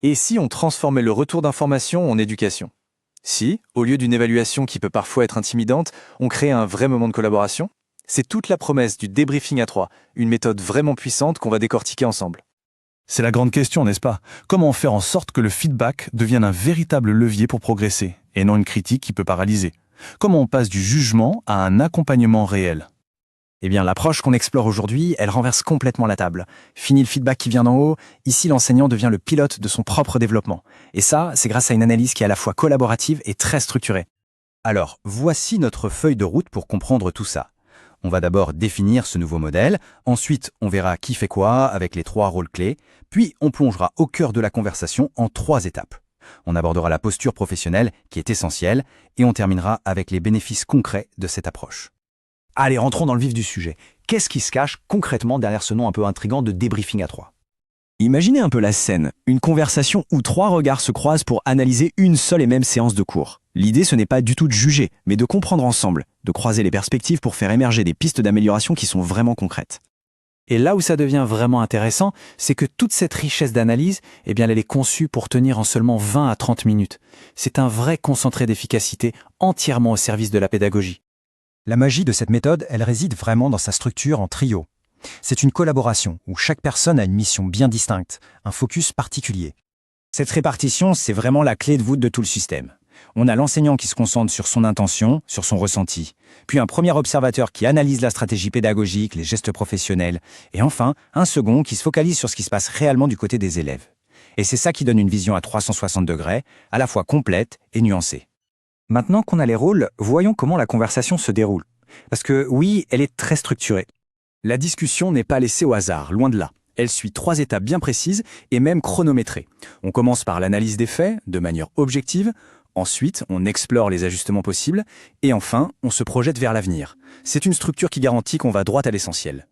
Et si on transformait le retour d'information en éducation? Si, au lieu d'une évaluation qui peut parfois être intimidante, on crée un vrai moment de collaboration? C'est toute la promesse du débriefing à trois, une méthode vraiment puissante qu'on va décortiquer ensemble. C'est la grande question, n'est-ce pas? Comment faire en sorte que le feedback devienne un véritable levier pour progresser, et non une critique qui peut paralyser? Comment on passe du jugement à un accompagnement réel? Eh bien, l'approche qu'on explore aujourd'hui, elle renverse complètement la table. Fini le feedback qui vient d'en haut, ici l'enseignant devient le pilote de son propre développement. Et ça, c'est grâce à une analyse qui est à la fois collaborative et très structurée. Alors, voici notre feuille de route pour comprendre tout ça. On va d'abord définir ce nouveau modèle, ensuite on verra qui fait quoi avec les 3 rôles clés, puis on plongera au cœur de la conversation en 3 étapes. On abordera la posture professionnelle qui est essentielle et on terminera avec les bénéfices concrets de cette approche. Allez, rentrons dans le vif du sujet. Qu'est-ce qui se cache concrètement derrière ce nom un peu intriguant de débriefing à trois? Imaginez un peu la scène, une conversation où 3 regards se croisent pour analyser une seule et même séance de cours. L'idée, ce n'est pas du tout de juger, mais de comprendre ensemble, de croiser les perspectives pour faire émerger des pistes d'amélioration qui sont vraiment concrètes. Et là où ça devient vraiment intéressant, c'est que toute cette richesse d'analyse, eh bien, elle est conçue pour tenir en seulement 20 à 30 minutes. C'est un vrai concentré d'efficacité entièrement au service de la pédagogie. La magie de cette méthode, elle réside vraiment dans sa structure en trio. C'est une collaboration où chaque personne a une mission bien distincte, un focus particulier. Cette répartition, c'est vraiment la clé de voûte de tout le système. On a l'enseignant qui se concentre sur son intention, sur son ressenti, puis un premier observateur qui analyse la stratégie pédagogique, les gestes professionnels, et enfin, un second qui se focalise sur ce qui se passe réellement du côté des élèves. Et c'est ça qui donne une vision à 360 degrés, à la fois complète et nuancée. Maintenant qu'on a les rôles, voyons comment la conversation se déroule. Parce que oui, elle est très structurée. La discussion n'est pas laissée au hasard, loin de là. Elle suit 3 étapes bien précises et même chronométrées. On commence par l'analyse des faits, de manière objective. Ensuite, on explore les ajustements possibles. Et enfin, on se projette vers l'avenir. C'est une structure qui garantit qu'on va droit à l'essentiel.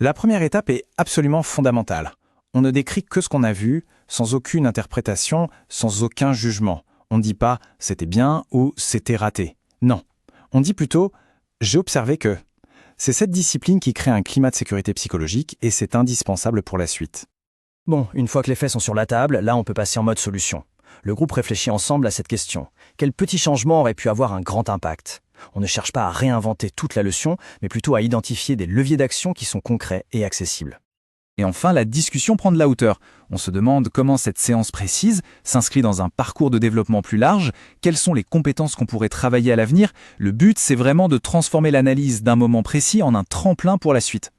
La première étape est absolument fondamentale. On ne décrit que ce qu'on a vu, sans aucune interprétation, sans aucun jugement. On ne dit pas « c'était bien » ou « c'était raté ». Non. On dit plutôt « j'ai observé que ». C'est cette discipline qui crée un climat de sécurité psychologique et c'est indispensable pour la suite. Bon, une fois que les faits sont sur la table, là on peut passer en mode solution. Le groupe réfléchit ensemble à cette question. Quel petit changement aurait pu avoir un grand impact? On ne cherche pas à réinventer toute la leçon, mais plutôt à identifier des leviers d'action qui sont concrets et accessibles. Et enfin, la discussion prend de la hauteur. On se demande comment cette séance précise s'inscrit dans un parcours de développement plus large, quelles sont les compétences qu'on pourrait travailler à l'avenir. Le but, c'est vraiment de transformer l'analyse d'un moment précis en un tremplin pour la suite.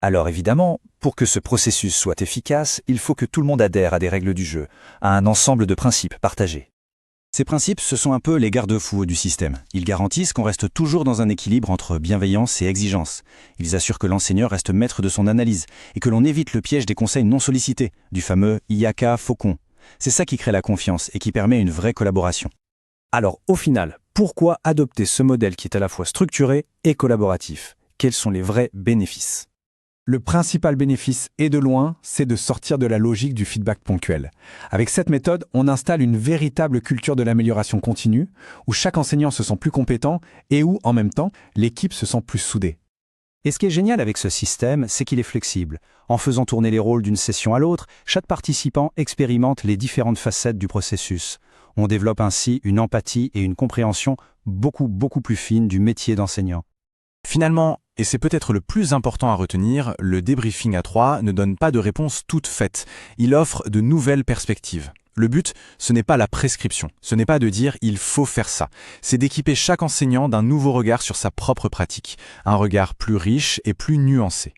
Alors évidemment, pour que ce processus soit efficace, il faut que tout le monde adhère à des règles du jeu, à un ensemble de principes partagés. Ces principes, ce sont un peu les garde-fous du système. Ils garantissent qu'on reste toujours dans un équilibre entre bienveillance et exigence. Ils assurent que l'enseignant reste maître de son analyse et que l'on évite le piège des conseils non sollicités, du fameux IACA faucon. C'est ça qui crée la confiance et qui permet une vraie collaboration. Alors, au final, pourquoi adopter ce modèle qui est à la fois structuré et collaboratif? Quels sont les vrais bénéfices? Le principal bénéfice, et de loin, c'est de sortir de la logique du feedback ponctuel. Avec cette méthode, on installe une véritable culture de l'amélioration continue, où chaque enseignant se sent plus compétent et où, en même temps, l'équipe se sent plus soudée. Et ce qui est génial avec ce système, c'est qu'il est flexible. En faisant tourner les rôles d'une session à l'autre, chaque participant expérimente les différentes facettes du processus. On développe ainsi une empathie et une compréhension beaucoup plus fine du métier d'enseignant. Finalement, et c'est peut-être le plus important à retenir, le débriefing à 3 ne donne pas de réponse toute faite. Il offre de nouvelles perspectives. Le but, ce n'est pas la prescription, ce n'est pas de dire « il faut faire ça », c'est d'équiper chaque enseignant d'un nouveau regard sur sa propre pratique, un regard plus riche et plus nuancé.